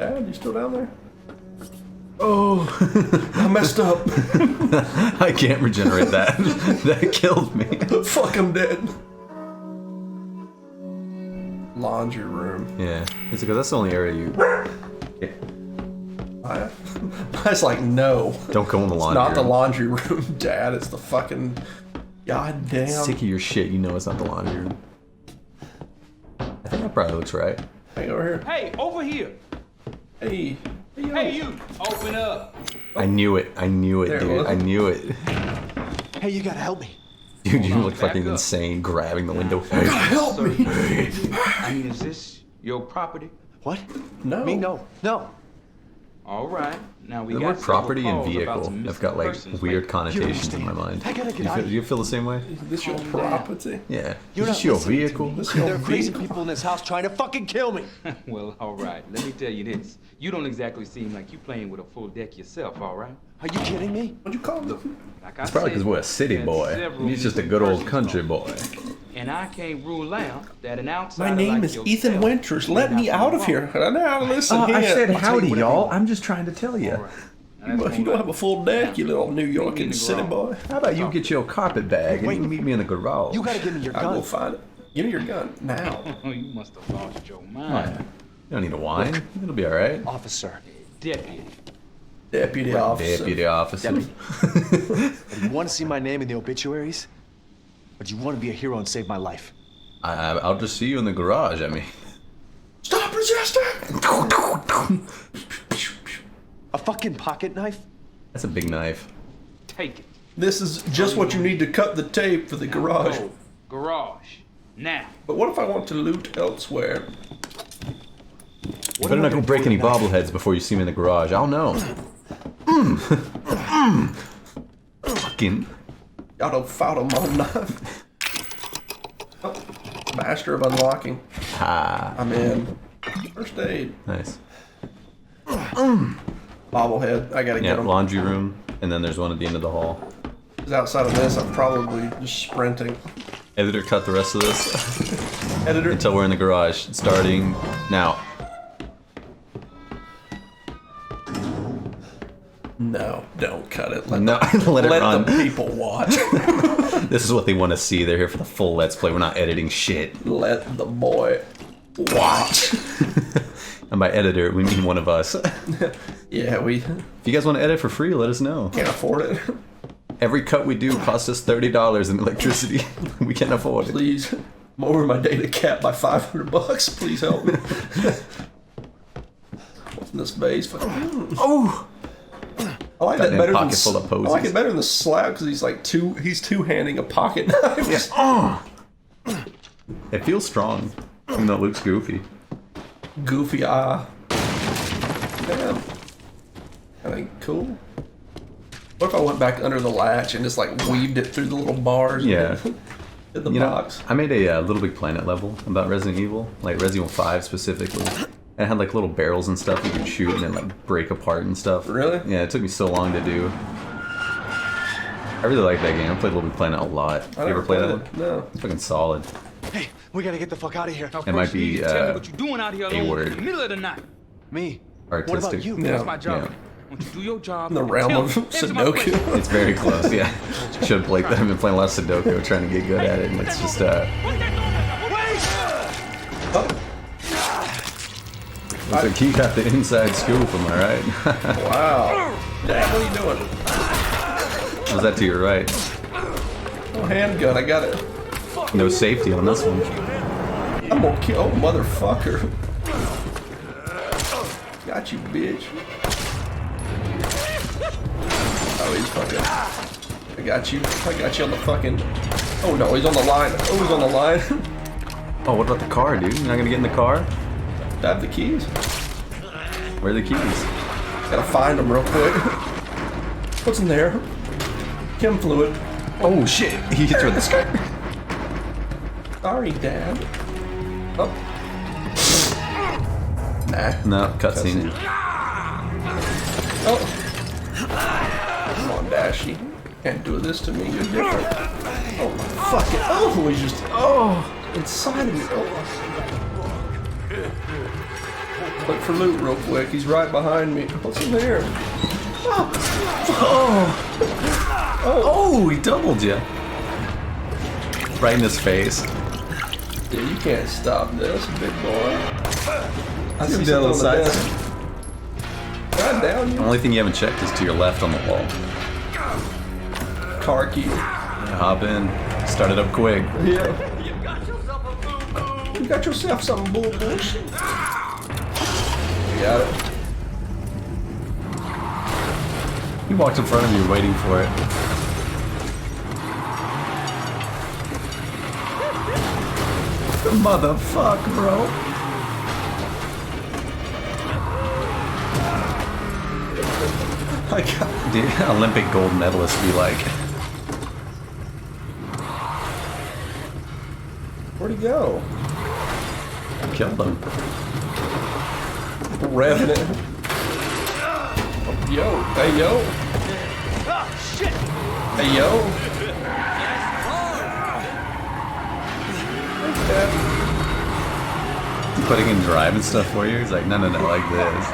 Dad, you still down there? Oh, I messed up. I can't regenerate that. That killed me. Fuck, I'm dead. Laundry room. Yeah, it's because that's the only area you. Yeah. I was like, no. Don't go in the laundry. Not room. the laundry room, Dad. It's the fucking. Goddamn. Sick of your shit. You know it's not the laundry room. I think that probably looks right. Hey, over here. Hey, over here. Hey. Hey, you. Open up. I knew it. I knew it, There it dude. was. I knew it. Hey, you gotta help me. Dude, you on, look back fucking up. insane grabbing the window. Help me. I mean, is this your property? What? No. Me? No. No. All right. Now we The got word several property and calls about vehicle some have got like missing persons weird lately. connotations in my mind. I gotta get You out feel, of you feel the same way? This your property? Yeah. You're Is this not your listening to vehicle? me. This your There are crazy vehicle? people in this house trying to fucking kill me. Well, all right. Let me tell you this. You don't exactly seem like you playing with a full deck yourself, all right? Are you kidding me? What'd you call me? Like I It's probably said, because we're a city there's boy. several He's just a missing good old persons country calls. boy. And I can't rule out that an outsider My name like is yourself Ethan Winters. may Let not me be out of wrong. here. Now listen I here. said I'll tell howdy, you whatever y'all. you I'm just trying to tell you. All right. Now, want. that's You don't all have a full deck, you little New York in the city garage. boy. How about you get your carpet bag and Wait. you meet me in the garage? You gotta give me your I will gun. find it. Give me your gun now. right. You must have lost your Why? mind. You don't need to whine. It'll be all right. Officer, Deputy. Deputy officer. Deputy officer. do you want to see my name in the obituaries? Or do you want to be a hero and save my life? I'll just see you in the garage. I mean, Stop resisting! A fucking pocket knife? that's a big knife. Take it. This is just what you need to cut the tape for the garage. Go. Garage. Now. But what if I want to loot elsewhere? You better not go break any bobbleheads before you see me in the garage. I'll know. Fucking. Auto foul my knife. Oh, master of unlocking. Ha. I'm in. First aid. Nice. Bobblehead. I gotta Yeah, get him. laundry room, and then there's one at the end of the hall. 'Cause outside of this, I'm probably just sprinting. Editor, cut the rest of this Editor. until we're in the garage, starting now. No, don't cut it. Let, No, let it let run. the people watch. This is what they want to see. They're here for the full Let's Play. We're not editing shit. Let the boy watch. And by editor, we mean one of us. If Yeah, we you guys want to edit for free, let us know. can't afford it. Every cut we do costs us $30 in electricity. We can't afford it. Please, I'm over my data cap by $500. Please help me. What's in this base? Oh! I like that Goddamn better than pocket full of I like posies. it better than the slab because he's two-handing a pocket knife. Oh! It feels strong, even though it looks goofy. Goofy eye. Damn. I think cool. What if I went back under the latch and just like weaved it through the little bars? Yeah. In the You know, box. I made a Little Big Planet level about Resident Evil, like Resident Evil 5 specifically. And it had like little barrels and stuff you could shoot and then like break apart and stuff. Really? Yeah, it took me so long to do. I really like that game. I played Little Big Planet a lot. You ever play that one? No. It's fucking solid. Hey, we gotta get the fuck out of here. Now, It might first you need be, to tell me what you're doing out here a alone word. in the middle of the night. Me? Artistic. What about you? Yeah. That's my job. Yeah. Won't you do your job? In the realm Tell of me. Answer my Sudoku. question. It's very close, yeah. Should have played that. I've been playing a lot of Sudoku, trying to get good at it, and it's just, Looks like he got the inside scoop, am I right? Wow. Dad, what are you doing? Was that to your right? Oh, handgun. I got it. No safety on this one. I'm gonna kill. Oh, motherfucker. Got you, bitch. Oh, he's fucking. I got you. I got you on the fucking. Oh no, he's on the line. Oh, he's on the line. Oh, what about the car, dude? You're not gonna get in the car? I have the keys. Where are the keys? Gotta find them real quick. What's in there? Chem fluid. Oh shit! He hits her with the skirt. Sorry, Dad. Oh. Nah. No, cutscene. Oh. Come on, Dashy. Can't do this to me. You're different. Oh, fuck it. Oh, he's just. Oh, inside of me. Oh. Look for loot real quick. He's right behind me. What's in there? Oh, he doubled you. Right in his face. Yeah, you can't stop this, big boy. I see Give me that something little on the side. desk. God down The you. only thing you haven't checked is to your left on the wall. Car key. Hop in. Start it up quick. Yeah. You got yourself some bullshit. You got it. He walked in front of you waiting for it. Motherfuck, bro. I got Dude, Olympic gold medalist be like. Where'd he go? Killed him. Revving it. Yo, hey yo. Hey yo. Okay. Putting in drive and stuff for you? He's like, no, like this.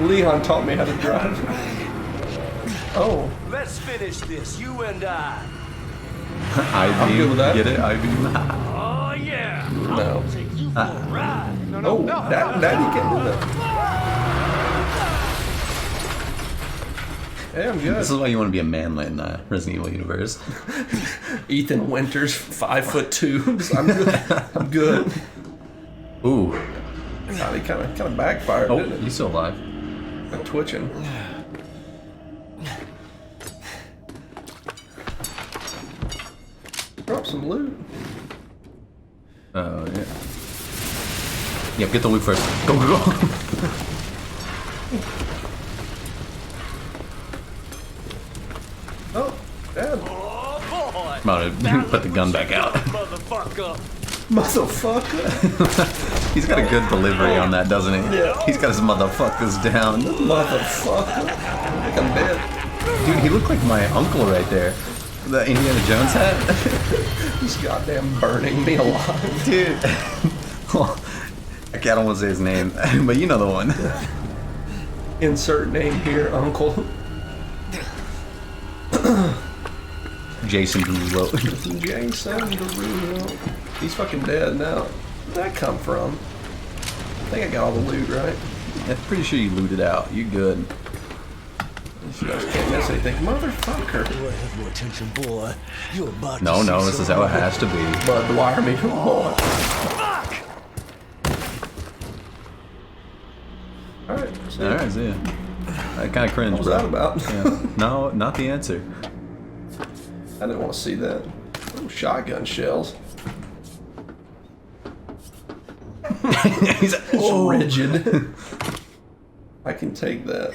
Leon taught me how to drive. Oh. Let's finish this, you and I. I good with that. get it? I beam. Oh yeah. No. Take you for a ride. Oh, that you can do that. Hey, I'm good. This is why you want to be a manlet in the Resident Evil universe. Ethan Winters, 5'2". I'm good. I'm good. Ooh. God, he kind of backfired, Oh, didn't it? he's still alive. I'm twitching. Drop some loot. Oh, yeah. Yep, get the loot first. Go, go, go. Oh, Dad. Oh boy. Come on, put the gun back out. Motherfucker. Motherfucker. He's got a good delivery on that, doesn't he? Yeah. He's got his motherfuckers down. Motherfucker. I think I'm dead. Dude, he looked like my uncle right there. The Indiana Jones hat. He's goddamn burning me alive. Dude. Well, I don't want to say his name, but you know the one. Insert name here, Uncle. Jason Derulo. Jason Derulo. He's fucking dead now. Where'd that come from? I think I got all the loot, right? I'm pretty sure you looted out. You good. You guys can't miss anything. Motherfucker. Boy, have your attention, boy. You're about No, to no, see this is some how it has to be. Bud, wire me. Boy. Fuck! Alright, see. Alright, see ya. I kind of cringe, What was bro. that about? Yeah. No, not the answer. I didn't want to see that. Ooh, shotgun shells. He's like, It's oh. rigid. I can take that.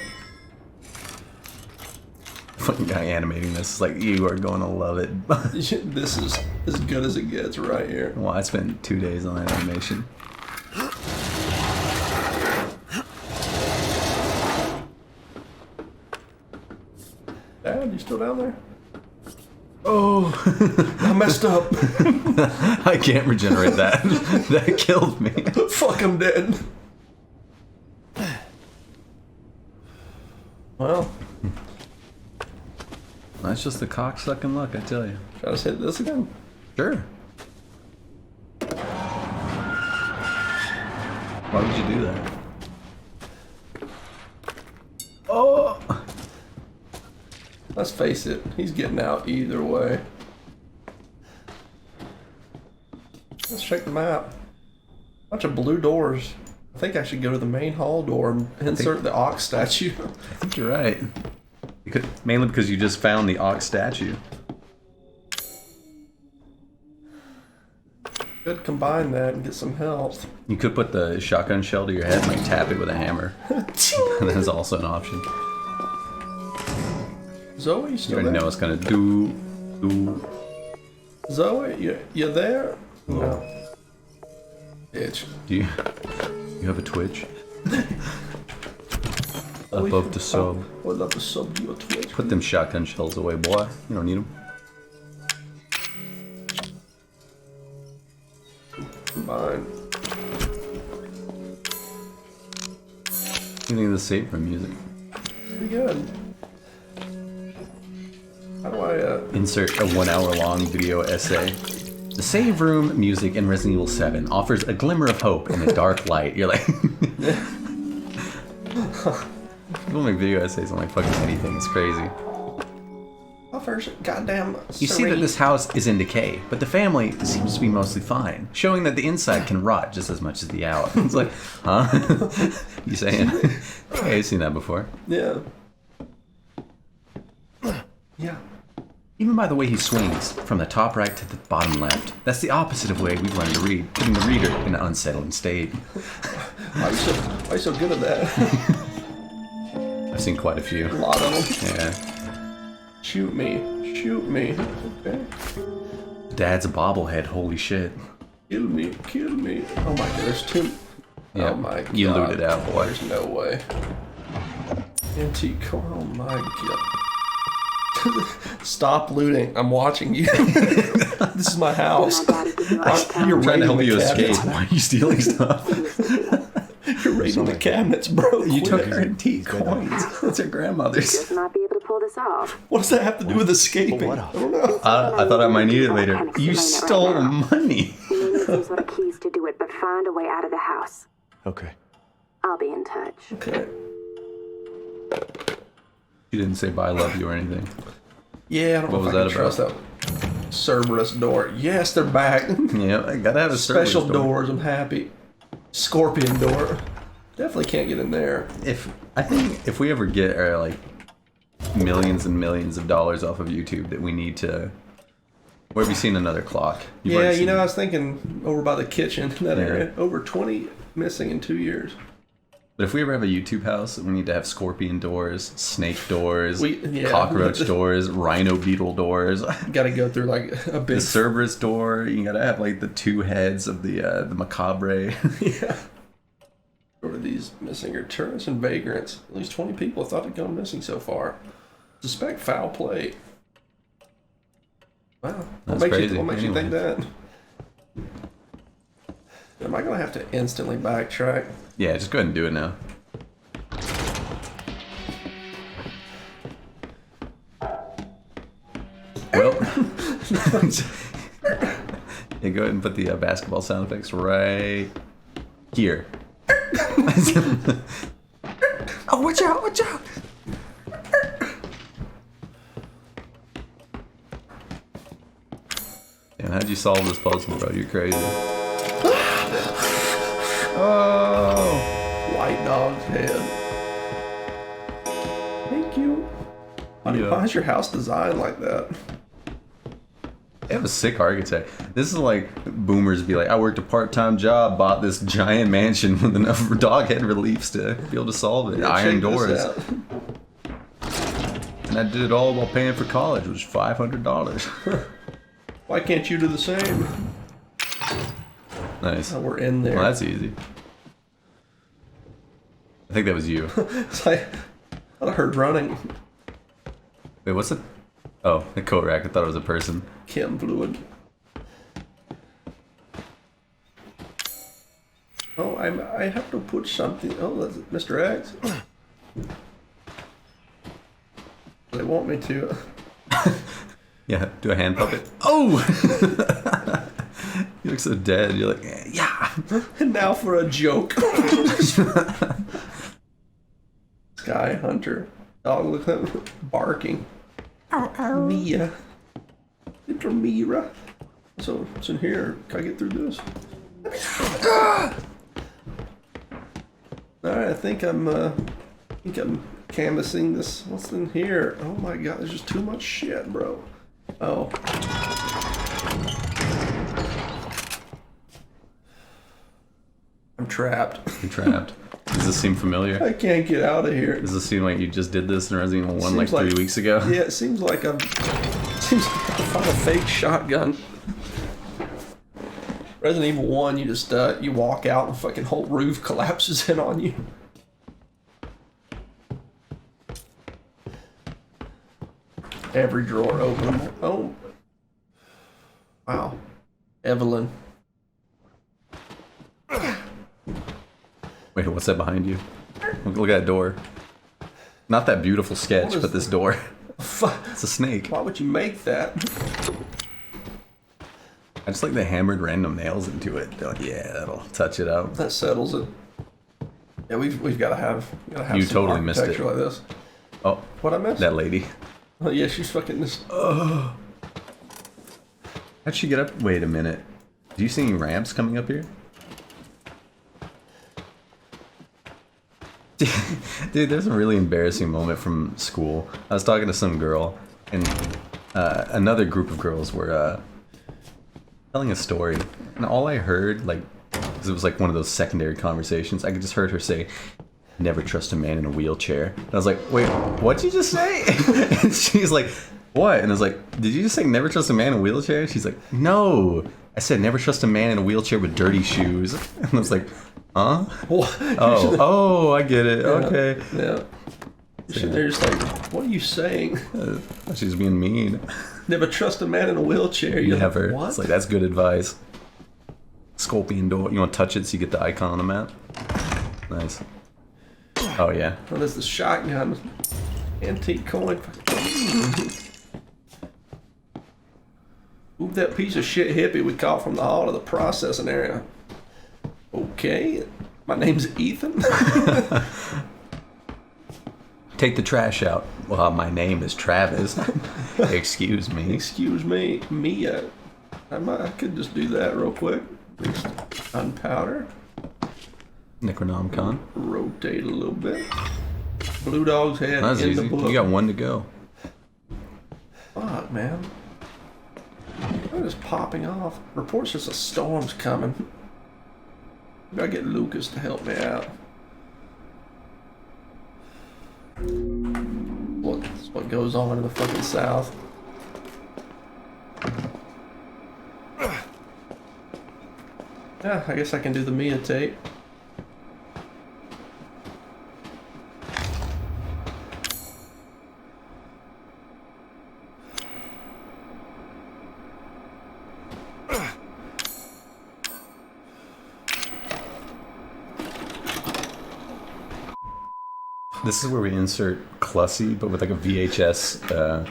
Fucking guy animating this is like, you are going to love it. This is as good as it gets right here. Well, I spent 2 days on that animation. Dad, you still down there? Oh, I messed up. I can't regenerate that. That killed me. Fuck, I'm dead. Well, That's just the cocksucking luck, I tell you. should I just hit this again? Sure. Why would you do that? Oh! Let's face it, he's getting out either way. Let's check the map. Bunch of blue doors. I think I should go to the main hall door and insert the ox statue. I think you're right. Mainly because you just found the ox statue. Could combine that and get some health. You could put the shotgun shell to your head and like tap it with a hammer. That is also an option. Zoe, you You still already there? know it's gonna do. Zoe, you there? No. Bitch. Do you have a Twitch? Above the sub. I would love to sub you a Twitch. Put them shotgun shells away, boy. You don't need them. Combine. You think of the save room music? Pretty good. How do I, Insert a 1 hour long video essay. The save room music in Resident Evil 7 offers a glimmer of hope in a dark light. You're like... People make video essays on like fucking anything. It's crazy. offers goddamn You see that this house is in decay, but the family seems to be mostly fine, showing that the inside can rot just as much as the out. It's like, huh? You saying? Hey, I've seen that before. Yeah. Yeah. Even by the way he swings, from the top right to the bottom left. That's the opposite of the way we've learned to read, putting the reader in an unsettling state. Why are you so good at that? I've seen quite a few. A lot of them. Yeah. Shoot me. Shoot me. Okay. Dad's a bobblehead, holy shit. Kill me. Kill me. Oh my god, there's two. Yep. Oh my god. You looted out, boy. There's no way. Antique. Oh my god. Stop looting. I'm watching you. This is my house. You're trying to help you cabinets. escape. Why are you stealing stuff? You're raiding the cabinets, bro. You took Quit. her antique coins. That's her grandmother's. Just not be able to pull this off. What does that have to do with escaping? What I up? don't know. I thought I might need it later. You stole money. You need to use what keys to do it, but find a way out of the house. Okay. I'll be in touch. Okay. You didn't say bye, love you or anything. Yeah, I don't What know was if I that can trust that Cerberus door. Yes, they're back. Yeah, I gotta have a Special Cerberus door. doors. I'm happy. Scorpion door. Definitely can't get in there. I think if we ever get like millions and millions of dollars off of YouTube, that we need to. Where have you seen another clock? You've Yeah, already you seen know, I it. was thinking over by the kitchen in that Yeah. area. Over 20 missing in 2 years. But if we ever have a YouTube house, we need to have scorpion doors, snake doors, Yeah. cockroach doors, rhino beetle doors. Got to go through like a big. The Cerberus door, you gotta have like the two heads of the macabre. Yeah. Or these missing are tourists and vagrants. At least 20 people thought had gone missing so far. Suspect foul play. Wow. That's crazy. What makes you think Anyway. that? Am I going to have to instantly backtrack? Yeah, just go ahead and do it now. Well, yeah, go ahead and put the basketball sound effects right here. Oh, watch out, watch out! Damn, how'd you solve this puzzle, bro? You're crazy. Oh! White dog's head. Thank you. Yeah. Why is your house designed like that? They have a sick architect. This is like boomers be like, I worked a part-time job, bought this giant mansion with enough dog head reliefs to be able to solve it. Yeah, Iron check this doors. out. And I did it all while paying for college, which was $500. Why can't you do the same? Nice. Oh, we're in there. Well, that's easy. I think that was you. It's like, I heard running. Wait, what's it? Oh, the coat rack. I thought it was a person. Chem fluid. Oh, I have to put something. Oh, that's Mr. X. They want me to. Yeah, do a hand puppet. Oh! You look so dead. You're like, yeah. And now for a joke. Sky Hunter. Dog look at him barking. Mia. Little Mira. So what's in here? Can I get through this? Alright, I think I'm canvassing this. What's in here? Oh my god, there's just too much shit, bro. Oh. I'm trapped. You're trapped. Does this seem familiar? I can't get out of here. Does this seem like you just did this in Resident Evil 1 like Seems 3 weeks ago? Yeah, it seems like I found a fake shotgun. Resident Evil 1, you just you walk out and the fucking whole roof collapses in on you. Every drawer open. Oh. Wow. Evelyn. Wait, what's that behind you? Look at that door. Not that beautiful sketch, What but is this door. Fuck. It's a snake. Why would you make that? I just like they hammered random nails into it. They're like, yeah, that'll touch it up. That settles it. Yeah, we've got to have. You some totally missed it. architecture like this. Oh, What I missed? that lady. Oh yeah, she's fucking this. How'd she get up? Wait a minute. Do you see any ramps coming up here? Dude, there's a really embarrassing moment from school. I was talking to some girl, and another group of girls were telling a story, and all I heard, like, 'cause it was like one of those secondary conversations, I just heard her say, "Never trust a man in a wheelchair." And I was like, "Wait, what'd you just say?" And she's like, "What?" And I was like, "Did you just say never trust a man in a wheelchair?" She's like, "No, I said never trust a man in a wheelchair with dirty shoes." And I was like, "Huh? Oh, I get it. Okay." Yeah. They're just like, what are you saying? She's being mean. Never trust a man in a wheelchair. You're Never. Like, what? It's like, that's good advice. Scorpion door. You want to touch it so you get the icon on the map? Nice. Oh, yeah. Oh, there's the shotgun. Antique coin. Move that piece of shit hippie we caught from the hall to the processing area. Okay. My name's Ethan. Take the trash out. Well, my name is Travis. Excuse me. Excuse me. Mia. I could just do that real quick. Just unpowder. Necronomicon. Rotate a little bit. Blue Dog's head That's in easy. the book. You got one to go. Fuck, man. What is popping off? Reports there's a storm's coming. Gotta get Lucas to help me out. What's what goes on in the fucking South? Yeah, I guess I can do the Mia tape. This is where we insert Clussy, but with like a VHS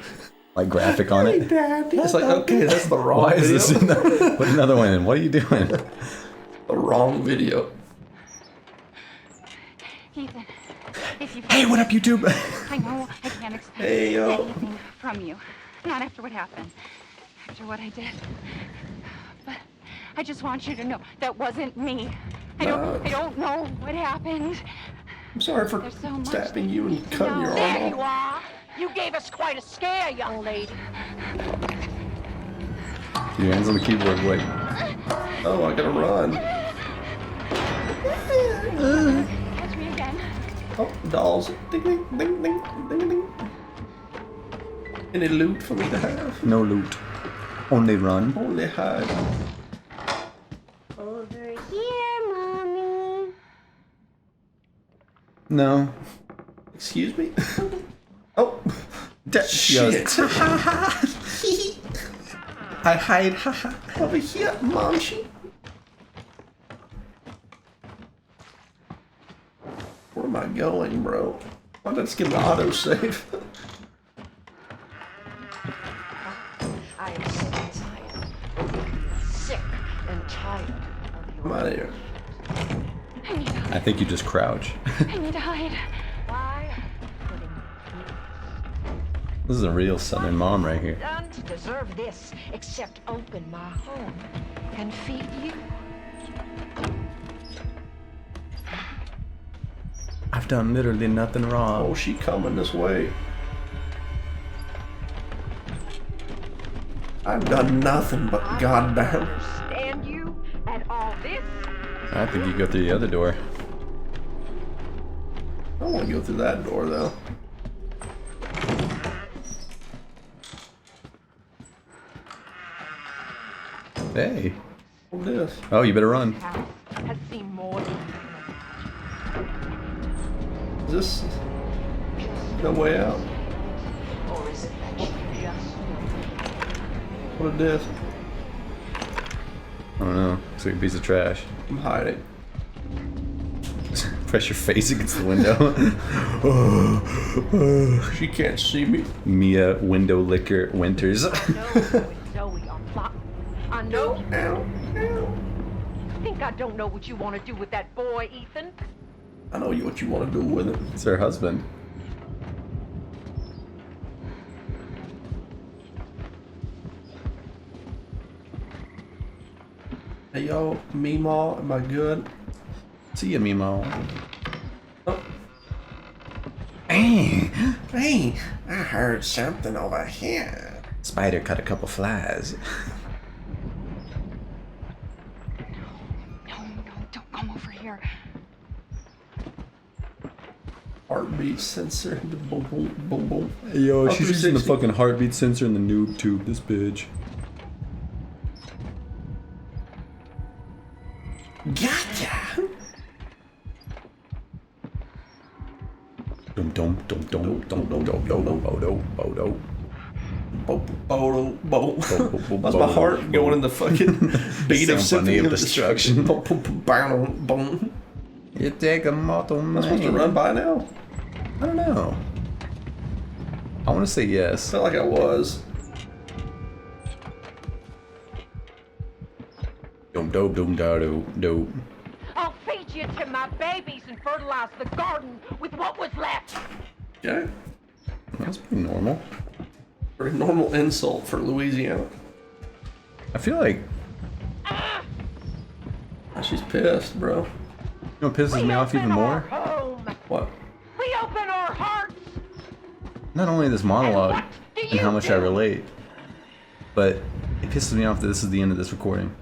like graphic on it. It's like, okay, that's the wrong Why is video. this in the, put another one in? What are you doing? The wrong video. Ethan, if you Hey, what up, YouTube? I know I can't expect Hey, yo. anything from you. Not after what happened. After what I did. But I just want you to know that wasn't me. I don't know what happened. I'm sorry for There's so much stabbing you and cutting your There arm you off. are. You gave us quite a scare, young lady. Your hands on the keyboard, wait. Oh, I gotta run. Catch me again. Oh, dolls. Ding, ding, ding, ding, ding, ding. Any loot for me to have? No loot. Only run. Only hide. Over here, Mommy. No. Excuse me? Oh, Shit. I hide. over here, Momshi. Where am I going, bro? Oh, let's get the autosave. I am sick and tired. Sick and tired of I'm out of here. I need to hide. I think you just crouch. I need to hide. why putting This is a real Southern mom right here. done to deserve this except open my home and feed you. I've done literally nothing wrong. Oh, she coming this way. I've done nothing but goddamn. Understand you and all this? I think you go through the other door. I don't want to go through that door, though. Hey. What's this? Oh, you better run. House has seen more than Is this no way out? you, or is it that you just What is this? I don't know. It's like a piece of trash. I'm hiding. Press your face against the window. She can't see me. Mia window licker Winters. No, it's Zoe. I'm plotting. I know. Ow, ow. I think I don't know what you want to do with that boy, Ethan. I know what you want to do with it. It's her husband. Hey yo, Meemaw, am I good? See ya, Mimo. Oh. Hey, Hey, I heard something over here. spider cut a couple flies. No, don't come over here. Heartbeat sensor. Boom, boom, boom, boom. Yo, Oh, she's using the 360. fucking heartbeat sensor in the noob tube, this bitch. Gotcha. Dum dum dum dum dum dum dum dum bodo bodo. That's my heart going in the fucking beat of Symphony Symphony of of Destruction. Destruction. Boom, boom. You take a mortal Am I supposed to run by now? I don't know. I want to say yes. Felt like I was. Dum dum dum do do. I'll feed you to my babies and fertilize the garden with what was left. Okay. That's pretty normal. Pretty normal insult for Louisiana. I feel like, Oh, she's pissed, bro. you know what pisses me off even more? Home. What? We open our hearts. Not only this monologue And what do and how you much I do? relate, but it pisses me off that this is the end of this recording.